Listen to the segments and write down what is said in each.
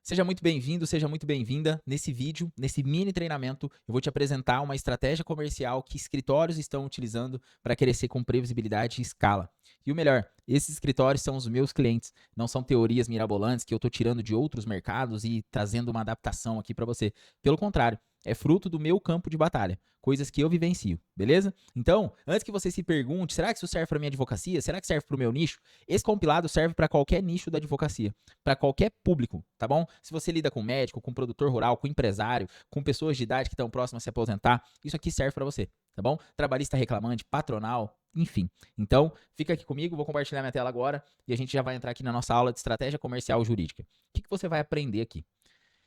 Seja muito bem-vindo, seja muito bem-vinda. Nesse vídeo, nesse mini treinamento, eu vou te apresentar uma estratégia comercial que escritórios estão utilizando para crescer com previsibilidade e escala. E o melhor, esses escritórios são os meus clientes, não são teorias mirabolantes que eu estou tirando de outros mercados e trazendo uma adaptação aqui para você. Pelo contrário, é fruto do meu campo de batalha, coisas que eu vivencio, beleza? Então, antes que você se pergunte, será que isso serve para minha advocacia? Será que serve para o meu nicho? Esse compilado serve para qualquer nicho da advocacia, para qualquer público, tá bom? Se você lida com médico, com produtor rural, com empresário, com pessoas de idade que estão próximas a se aposentar, isso aqui serve para você, tá bom? Trabalhista reclamante, patronal, enfim. Então, fica aqui comigo, vou compartilhar minha tela agora e a gente já vai entrar aqui na nossa aula de estratégia comercial jurídica. O que você vai aprender aqui?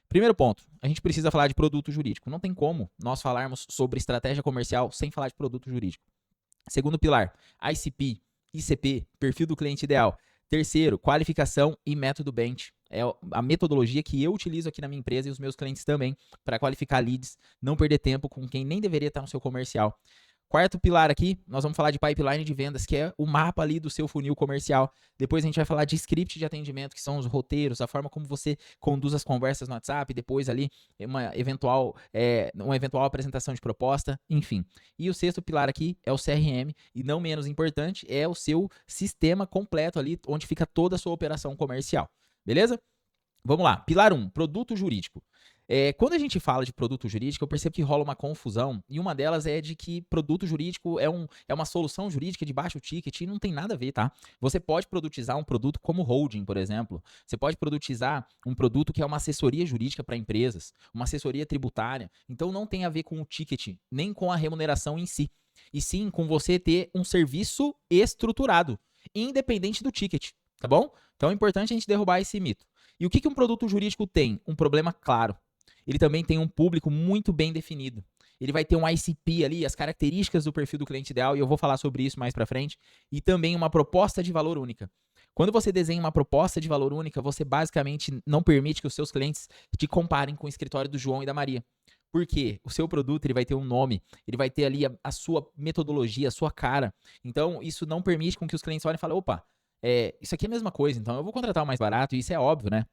Primeiro ponto, a gente precisa falar de produto jurídico. Não tem como nós falarmos sobre estratégia comercial sem falar de produto jurídico. Segundo pilar, ICP, ICP, perfil do cliente ideal. Terceiro, qualificação e método bench. É a metodologia que eu utilizo aqui na minha empresa e os meus clientes também para qualificar leads, não perder tempo com quem nem deveria estar no seu comercial. Quarto pilar aqui, nós vamos falar de pipeline de vendas, que é o mapa ali do seu funil comercial. Depois a gente vai falar de script de atendimento, que são os roteiros, a forma como você conduz as conversas no WhatsApp, depois ali uma eventual apresentação de proposta, enfim. E o sexto pilar aqui é o CRM, e não menos importante, é o seu sistema completo ali, onde fica toda a sua operação comercial. Beleza? Vamos lá. Pilar 1, produto jurídico. Quando a gente fala de produto jurídico, eu percebo que rola uma confusão, e uma delas é de que produto jurídico é uma solução jurídica de baixo ticket, e não tem nada a ver, tá? Você pode produtizar um produto como holding, por exemplo. Você pode produtizar um produto que é uma assessoria jurídica para empresas, uma assessoria tributária. Então não tem a ver com o ticket, nem com a remuneração em si. E sim com você ter um serviço estruturado, independente do ticket, tá bom? Então é importante a gente derrubar esse mito. E o que um produto jurídico tem? Um problema claro. Ele também tem um público muito bem definido. Ele vai ter um ICP ali, as características do perfil do cliente ideal, e eu vou falar sobre isso mais pra frente, e também uma proposta de valor única. Quando você desenha uma proposta de valor única, você basicamente não permite que os seus clientes te comparem com o escritório do João e da Maria. Por quê? O seu produto ele vai ter um nome, ele vai ter ali a sua metodologia, a sua cara. Então, isso não permite com que os clientes olhem e falem, opa, isso aqui é a mesma coisa, então eu vou contratar o mais barato, e isso é óbvio, né?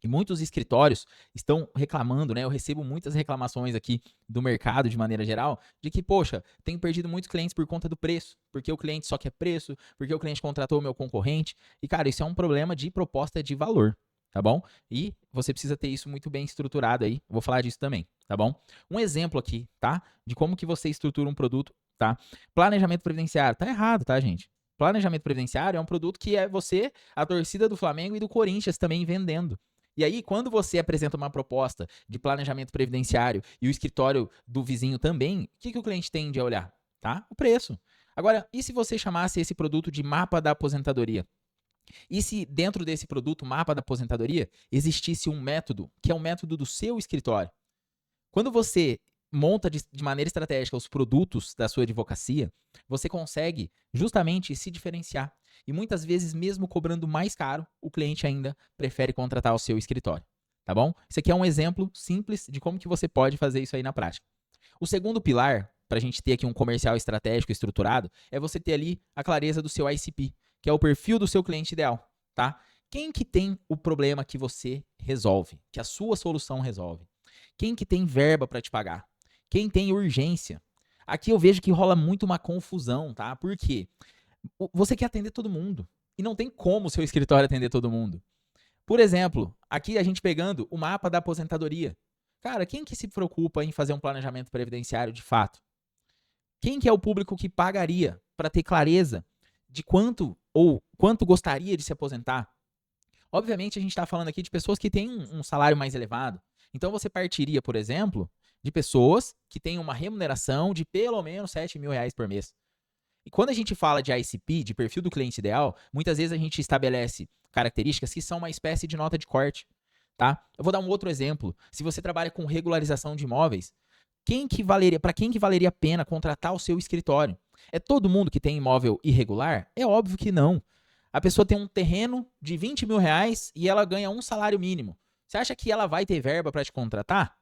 E muitos escritórios estão reclamando, né? Eu recebo muitas reclamações aqui do mercado, de maneira geral, de que, poxa, tenho perdido muitos clientes por conta do preço, porque o cliente só quer preço, porque o cliente contratou o meu concorrente. E, cara, isso é um problema de proposta de valor, tá bom? E você precisa ter isso muito bem estruturado aí. Vou falar disso também, tá bom? Um exemplo aqui, tá? De como que você estrutura um produto, tá? Planejamento previdenciário. Tá errado, tá, gente? Planejamento previdenciário é um produto que é você, a torcida do Flamengo e do Corinthians também vendendo. E aí, quando você apresenta uma proposta de planejamento previdenciário e o escritório do vizinho também, o que o cliente tende a olhar? Tá? O preço. Agora, e se você chamasse esse produto de mapa da aposentadoria? E se dentro desse produto, mapa da aposentadoria, existisse um método, que é o método do seu escritório? Quando você monta de maneira estratégica os produtos da sua advocacia, você consegue justamente se diferenciar. E muitas vezes, mesmo cobrando mais caro, o cliente ainda prefere contratar o seu escritório. Tá bom? Isso aqui é um exemplo simples de como que você pode fazer isso aí na prática. O segundo pilar, para a gente ter aqui um comercial estratégico estruturado, é você ter ali a clareza do seu ICP, que é o perfil do seu cliente ideal. Tá? Quem que tem o problema que você resolve, que a sua solução resolve? Quem que tem verba para te pagar? Quem tem urgência? Aqui eu vejo que rola muito uma confusão, tá? Por quê? Você quer atender todo mundo. E não tem como o seu escritório atender todo mundo. Por exemplo, aqui a gente pegando o mapa da aposentadoria. Cara, quem que se preocupa em fazer um planejamento previdenciário de fato? Quem que é o público que pagaria para ter clareza de quanto ou quanto gostaria de se aposentar? Obviamente, a gente está falando aqui de pessoas que têm um salário mais elevado. Então, você partiria, por exemplo, de pessoas que têm uma remuneração de pelo menos R$7.000 por mês. E quando a gente fala de ICP, de perfil do cliente ideal, muitas vezes a gente estabelece características que são uma espécie de nota de corte. Tá? Eu vou dar um outro exemplo. Se você trabalha com regularização de imóveis, para quem que valeria a pena contratar o seu escritório? É todo mundo que tem imóvel irregular? É óbvio que não. A pessoa tem um terreno de R$20.000 e ela ganha um salário mínimo. Você acha que ela vai ter verba para te contratar?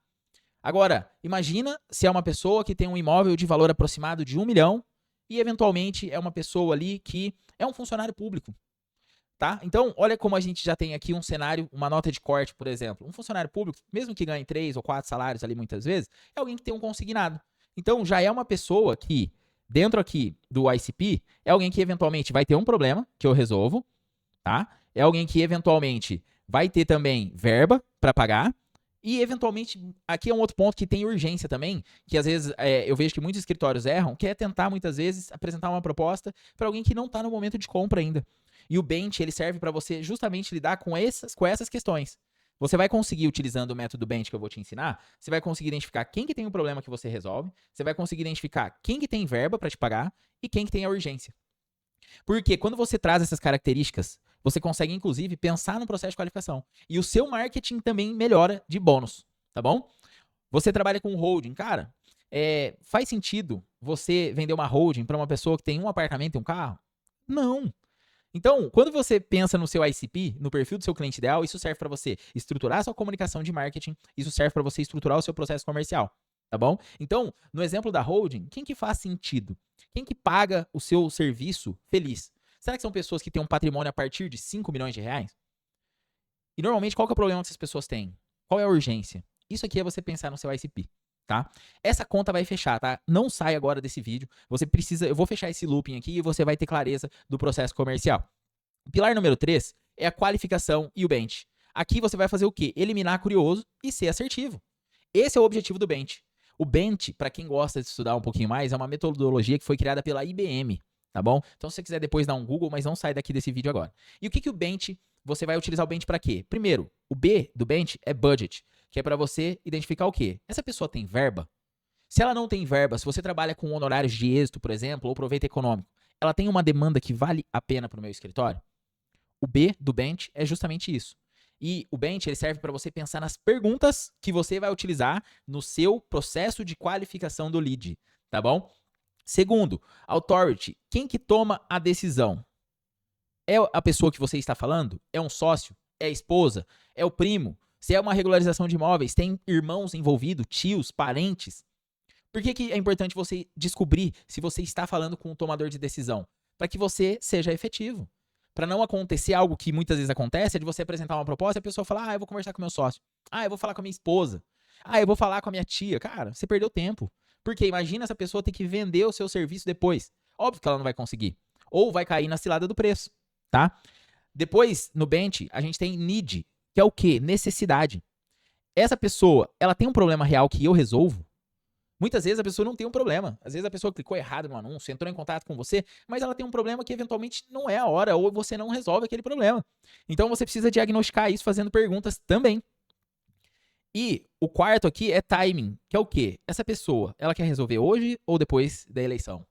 Agora, imagina se é uma pessoa que tem um imóvel de valor aproximado de 1 milhão e, eventualmente, é uma pessoa ali que é um funcionário público. Tá? Então, olha como a gente já tem aqui um cenário, uma nota de corte, por exemplo. Um funcionário público, mesmo que ganhe 3 ou 4 salários ali muitas vezes, é alguém que tem um consignado. Então, já é uma pessoa que, dentro aqui do ICP, é alguém que eventualmente vai ter um problema, que eu resolvo, tá? É alguém que eventualmente vai ter também verba para pagar. E, eventualmente, aqui é um outro ponto que tem urgência também, que às vezes eu vejo que muitos escritórios erram, que é tentar, muitas vezes, apresentar uma proposta para alguém que não está no momento de compra ainda. E o Bench, ele serve para você justamente lidar com essas questões. Você vai conseguir, utilizando o método Bench que eu vou te ensinar, você vai conseguir identificar quem que tem o problema que você resolve, você vai conseguir identificar quem que tem verba para te pagar e quem que tem a urgência. Porque quando você traz essas características, você consegue, inclusive, pensar no processo de qualificação. E o seu marketing também melhora de bônus, tá bom? Você trabalha com holding, cara, faz sentido você vender uma holding para uma pessoa que tem um apartamento e um carro? Não. Então, quando você pensa no seu ICP, no perfil do seu cliente ideal, isso serve para você estruturar a sua comunicação de marketing, isso serve para você estruturar o seu processo comercial, tá bom? Então, no exemplo da holding, quem que faz sentido? Quem que paga o seu serviço feliz? Será que são pessoas que têm um patrimônio a partir de 5 milhões de reais? E normalmente, qual que é o problema que essas pessoas têm? Qual é a urgência? Isso aqui é você pensar no seu ICP, tá? Essa conta vai fechar, tá? Não sai agora desse vídeo. Você precisa, eu vou fechar esse looping aqui e você vai ter clareza do processo comercial. O pilar número 3 é a qualificação e o bench. Aqui você vai fazer o quê? Eliminar curioso e ser assertivo. Esse é o objetivo do bench. O bench, para quem gosta de estudar um pouquinho mais, é uma metodologia que foi criada pela IBM, tá bom? Então, se você quiser depois dar um Google, mas não sai daqui desse vídeo agora. E o que o bench, você vai utilizar o bench para quê? Primeiro, o B do bench é budget, que é para você identificar o quê? Essa pessoa tem verba? Se ela não tem verba, se você trabalha com honorários de êxito, por exemplo, ou proveito econômico, ela tem uma demanda que vale a pena para o meu escritório? O B do bench é justamente isso. E o bench ele serve para você pensar nas perguntas que você vai utilizar no seu processo de qualificação do lead, tá bom? Segundo, authority. Quem que toma a decisão? É a pessoa que você está falando? É um sócio? É a esposa? É o primo? Se é uma regularização de imóveis, tem irmãos envolvidos, tios, parentes? Por que é importante você descobrir se você está falando com um tomador de decisão? Para que você seja efetivo. Para não acontecer algo que muitas vezes acontece, é de você apresentar uma proposta e a pessoa falar, eu vou conversar com meu sócio. Eu vou falar com a minha esposa. Eu vou falar com a minha tia. Cara, você perdeu tempo. Porque imagina essa pessoa ter que vender o seu serviço depois. Óbvio que ela não vai conseguir. Ou vai cair na cilada do preço, tá? Depois, no bench, a gente tem need, que é o quê? Necessidade. Essa pessoa, ela tem um problema real que eu resolvo? Muitas vezes a pessoa não tem um problema. Às vezes a pessoa clicou errado no anúncio, entrou em contato com você, mas ela tem um problema que eventualmente não é a hora, ou você não resolve aquele problema. Então você precisa diagnosticar isso fazendo perguntas também. E o quarto aqui é timing, que é o quê? Essa pessoa, ela quer resolver hoje ou depois da eleição?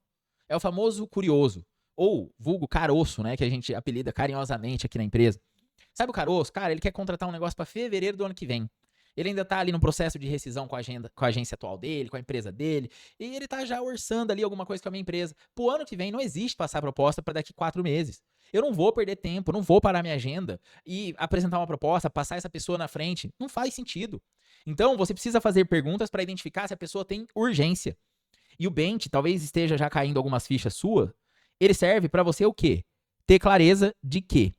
É o famoso curioso, ou vulgo caroço, né, que a gente apelida carinhosamente aqui na empresa. Sabe o caroço? Cara, ele quer contratar um negócio para fevereiro do ano que vem. Ele ainda tá ali no processo de rescisão com a agência atual dele, com a empresa dele, e ele tá já orçando ali alguma coisa com a minha empresa. Pro ano que vem não existe passar proposta para daqui 4 meses. Eu não vou perder tempo, não vou parar minha agenda e apresentar uma proposta, passar essa pessoa na frente. Não faz sentido. Então, você precisa fazer perguntas para identificar se a pessoa tem urgência. E o bench, talvez esteja já caindo algumas fichas suas, ele serve para você o quê? Ter clareza de que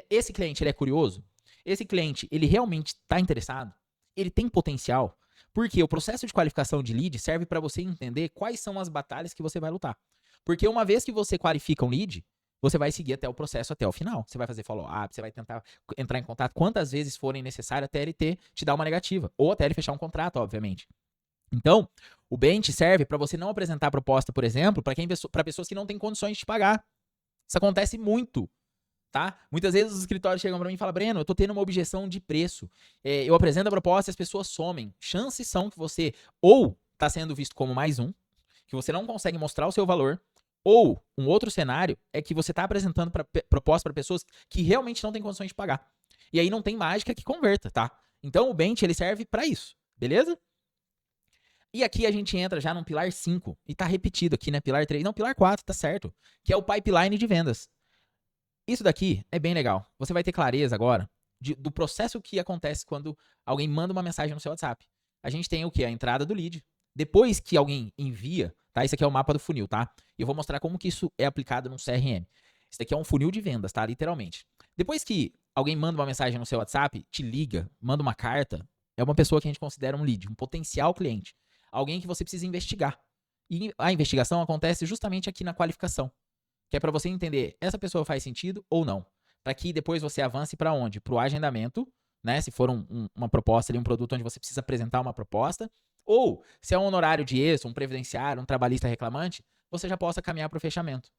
esse cliente ele é curioso? Esse cliente, ele realmente está interessado? Ele tem potencial? Porque o processo de qualificação de lead serve para você entender quais são as batalhas que você vai lutar. Porque uma vez que você qualifica um lead, você vai seguir até o processo, até o final. Você vai fazer follow-up, você vai tentar entrar em contato quantas vezes forem necessárias até ele te dar uma negativa. Ou até ele fechar um contrato, obviamente. Então, o bench serve para você não apresentar proposta, por exemplo, para pessoas que não têm condições de te pagar. Isso acontece muito. Tá? Muitas vezes os escritórios chegam para mim e falam, Breno, eu tô tendo uma objeção de preço. Eu apresento a proposta e as pessoas somem. Chances são que você ou tá sendo visto como mais um, que você não consegue mostrar o seu valor, ou um outro cenário é que você tá apresentando proposta para pessoas que realmente não têm condições de pagar. E aí não tem mágica que converta, tá? Então o bench ele serve para isso, beleza? E aqui a gente entra já num pilar 5, e tá repetido aqui, né? Pilar 3, não, pilar 4, tá certo, que é o pipeline de vendas. Isso daqui é bem legal. Você vai ter clareza agora do processo que acontece quando alguém manda uma mensagem no seu WhatsApp. A gente tem o quê? A entrada do lead. Depois que alguém envia, tá? Isso aqui é o mapa do funil, tá? E eu vou mostrar como que isso é aplicado num CRM. Isso daqui é um funil de vendas, tá? Literalmente. Depois que alguém manda uma mensagem no seu WhatsApp, te liga, manda uma carta, é uma pessoa que a gente considera um lead, um potencial cliente. Alguém que você precisa investigar. E a investigação acontece justamente aqui na qualificação, que é para você entender, essa pessoa faz sentido ou não. Para que depois você avance para onde? Para o agendamento, né? Se for uma proposta ali, um produto onde você precisa apresentar uma proposta, ou se é um honorário de êxito, um previdenciário, um trabalhista reclamante, você já possa caminhar para o fechamento.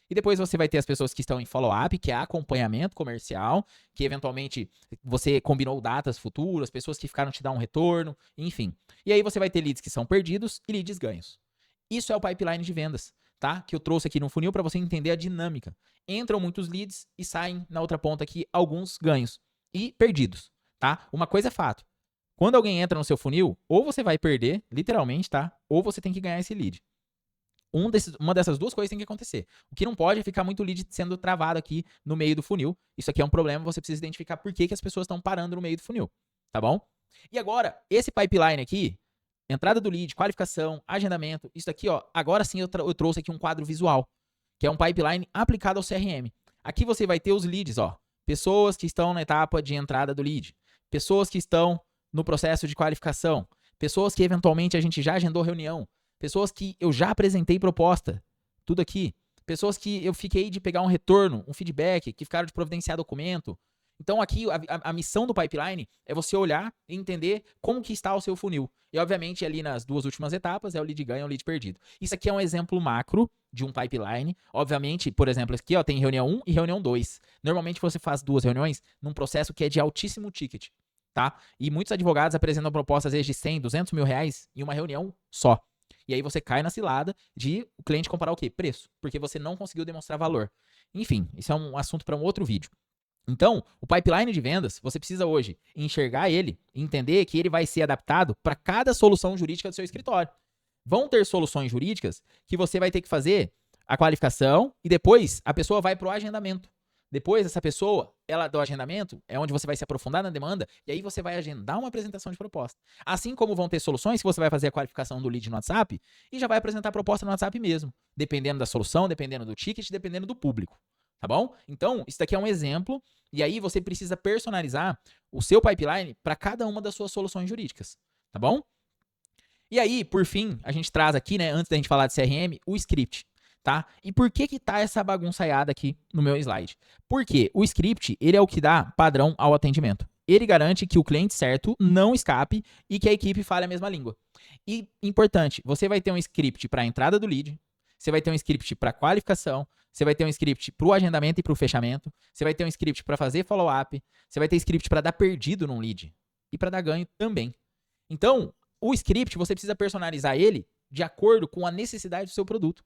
E depois você vai ter as pessoas que estão em follow-up, que é acompanhamento comercial, que eventualmente você combinou datas futuras, pessoas que ficaram te dar um retorno, enfim. E aí você vai ter leads que são perdidos e leads ganhos. Isso é o pipeline de vendas, tá? Que eu trouxe aqui no funil para você entender a dinâmica. Entram muitos leads e saem na outra ponta aqui alguns ganhos e perdidos, tá? Uma coisa é fato. Quando alguém entra no seu funil, ou você vai perder, literalmente, tá? Ou você tem que ganhar esse lead. Uma dessas duas coisas tem que acontecer. O que não pode é ficar muito lead sendo travado aqui no meio do funil. Isso aqui é um problema, você precisa identificar por que as pessoas estão parando no meio do funil, tá bom? E agora, esse pipeline aqui, entrada do lead, qualificação, agendamento, isso aqui, ó, agora sim eu trouxe aqui um quadro visual, que é um pipeline aplicado ao CRM. Aqui você vai ter os leads, ó, pessoas que estão na etapa de entrada do lead, pessoas que estão no processo de qualificação, pessoas que eventualmente a gente já agendou reunião, pessoas que eu já apresentei proposta, tudo aqui. Pessoas que eu fiquei de pegar um retorno, um feedback, que ficaram de providenciar documento. Então aqui a missão do pipeline é você olhar e entender como que está o seu funil. E obviamente ali nas duas últimas etapas é o lead ganho e o lead perdido. Isso aqui é um exemplo macro de um pipeline. Obviamente, por exemplo, aqui ó, tem reunião 1 e reunião 2. Normalmente você faz duas reuniões num processo que é de altíssimo ticket, tá? E muitos advogados apresentam propostas às vezes de 100, 200 mil reais em uma reunião só. E aí você cai na cilada de o cliente comparar o quê? Preço. Porque você não conseguiu demonstrar valor. Enfim, isso é um assunto para um outro vídeo. Então, o pipeline de vendas, você precisa hoje enxergar ele e entender que ele vai ser adaptado para cada solução jurídica do seu escritório. Vão ter soluções jurídicas que você vai ter que fazer a qualificação e depois a pessoa vai para o agendamento. Depois, essa pessoa, ela do agendamento, é onde você vai se aprofundar na demanda e aí você vai agendar uma apresentação de proposta. Assim como vão ter soluções que você vai fazer a qualificação do lead no WhatsApp e já vai apresentar a proposta no WhatsApp mesmo, dependendo da solução, dependendo do ticket, dependendo do público, tá bom? Então, isso daqui é um exemplo e aí você precisa personalizar o seu pipeline para cada uma das suas soluções jurídicas, tá bom? E aí, por fim, a gente traz aqui, né, antes da gente falar de CRM, o script. Tá? E por que tá essa bagunçaiada aqui no meu slide? Porque o script, ele é o que dá padrão ao atendimento. Ele garante que o cliente certo não escape e que a equipe fale a mesma língua. E, importante, você vai ter um script para a entrada do lead, você vai ter um script para qualificação, você vai ter um script para o agendamento e para o fechamento, você vai ter um script para fazer follow-up, você vai ter script para dar perdido num lead e para dar ganho também. Então, o script, você precisa personalizar ele de acordo com a necessidade do seu produto.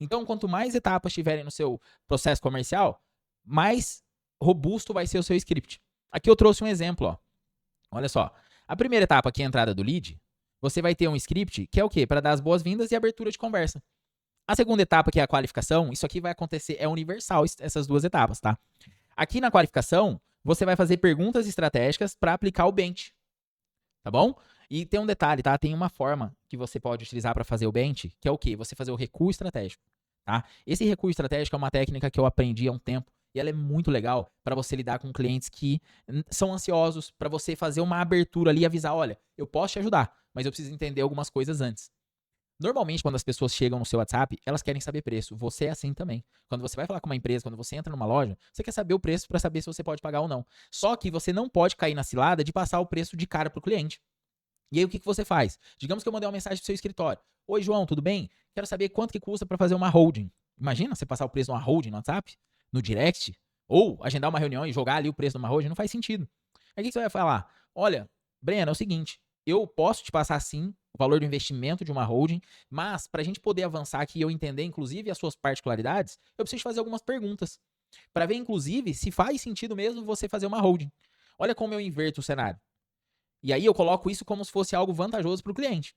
Então, quanto mais etapas tiverem no seu processo comercial, mais robusto vai ser o seu script. Aqui eu trouxe um exemplo, ó. Olha só. A primeira etapa, que é a entrada do lead, você vai ter um script que é o quê? Para dar as boas-vindas e abertura de conversa. A segunda etapa, que é a qualificação, isso aqui vai acontecer, é universal essas duas etapas, tá? Aqui na qualificação, você vai fazer perguntas estratégicas para aplicar o bench, tá bom? E tem um detalhe, tá? Tem uma forma que você pode utilizar para fazer o bench, que é o quê? Você fazer o recuo estratégico, tá? Esse recuo estratégico é uma técnica que eu aprendi há um tempo e ela é muito legal para você lidar com clientes que são ansiosos, para você fazer uma abertura ali e avisar, olha, eu posso te ajudar, mas eu preciso entender algumas coisas antes. Normalmente, quando as pessoas chegam no seu WhatsApp, elas querem saber preço. Você é assim também. Quando você vai falar com uma empresa, quando você entra numa loja, você quer saber o preço para saber se você pode pagar ou não. Só que você não pode cair na cilada de passar o preço de cara para o cliente. E aí o que você faz? Digamos que eu mandei uma mensagem pro seu escritório. Oi, João, tudo bem? Quero saber quanto que custa para fazer uma holding. Imagina você passar o preço de uma holding no WhatsApp, no direct, ou agendar uma reunião e jogar ali o preço de uma holding, não faz sentido. Aí o que você vai falar? Olha, Breno, é o seguinte, eu posso te passar sim o valor do investimento de uma holding, mas para a gente poder avançar aqui e eu entender, inclusive, as suas particularidades, eu preciso fazer algumas perguntas. Para ver, inclusive, se faz sentido mesmo você fazer uma holding. Olha como eu inverto o cenário. E aí eu coloco isso como se fosse algo vantajoso para o cliente.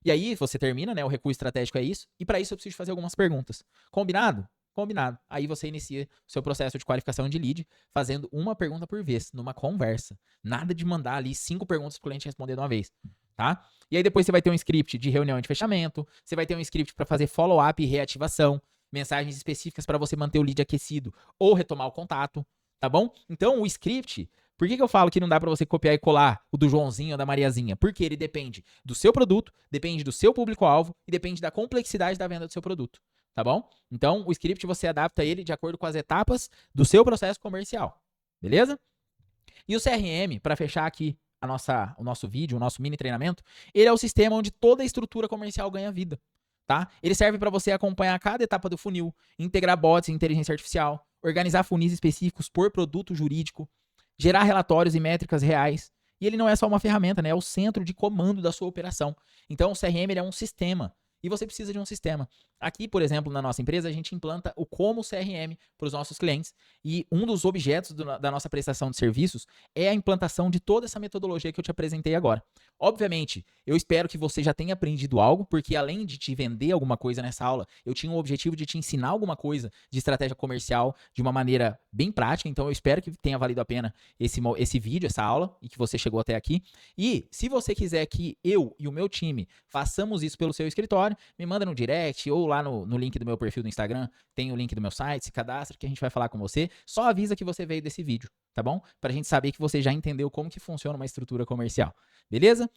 E aí você termina, né? O recuo estratégico é isso. E para isso eu preciso fazer algumas perguntas. Combinado? Combinado. Aí você inicia o seu processo de qualificação de lead fazendo uma pergunta por vez, numa conversa. Nada de mandar ali 5 perguntas para o cliente responder de uma vez, tá? E aí depois você vai ter um script de reunião e de fechamento, você vai ter um script para fazer follow-up e reativação, mensagens específicas para você manter o lead aquecido ou retomar o contato, tá bom? Então, o script, por que eu falo que não dá para você copiar e colar o do Joãozinho ou da Mariazinha? Porque ele depende do seu produto, depende do seu público-alvo e depende da complexidade da venda do seu produto, tá bom? Então, o script você adapta ele de acordo com as etapas do seu processo comercial, beleza? E o CRM, para fechar aqui o nosso vídeo, o nosso mini treinamento, ele é o sistema onde toda a estrutura comercial ganha vida, tá? Ele serve para você acompanhar cada etapa do funil, integrar bots e inteligência artificial, organizar funis específicos por produto jurídico, gerar relatórios e métricas reais. E ele não é só uma ferramenta, né? É o centro de comando da sua operação. Então, o CRM ele é um sistema. E você precisa de um sistema. Aqui, por exemplo, na nossa empresa, a gente implanta o Como CRM para os nossos clientes. E um dos objetos da nossa prestação de serviços é a implantação de toda essa metodologia que eu te apresentei agora. Obviamente, eu espero que você já tenha aprendido algo, porque além de te vender alguma coisa nessa aula, eu tinha o objetivo de te ensinar alguma coisa de estratégia comercial de uma maneira bem prática. Então, eu espero que tenha valido a pena esse vídeo, essa aula, e que você chegou até aqui. E se você quiser que eu e o meu time façamos isso pelo seu escritório, me manda no direct ou lá no link do meu perfil do Instagram, tem o link do meu site, se cadastra que a gente vai falar com você. Só avisa que você veio desse vídeo, tá bom? Pra gente saber que você já entendeu como que funciona uma estrutura comercial. Beleza?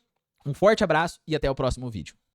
Um forte abraço e até o próximo vídeo.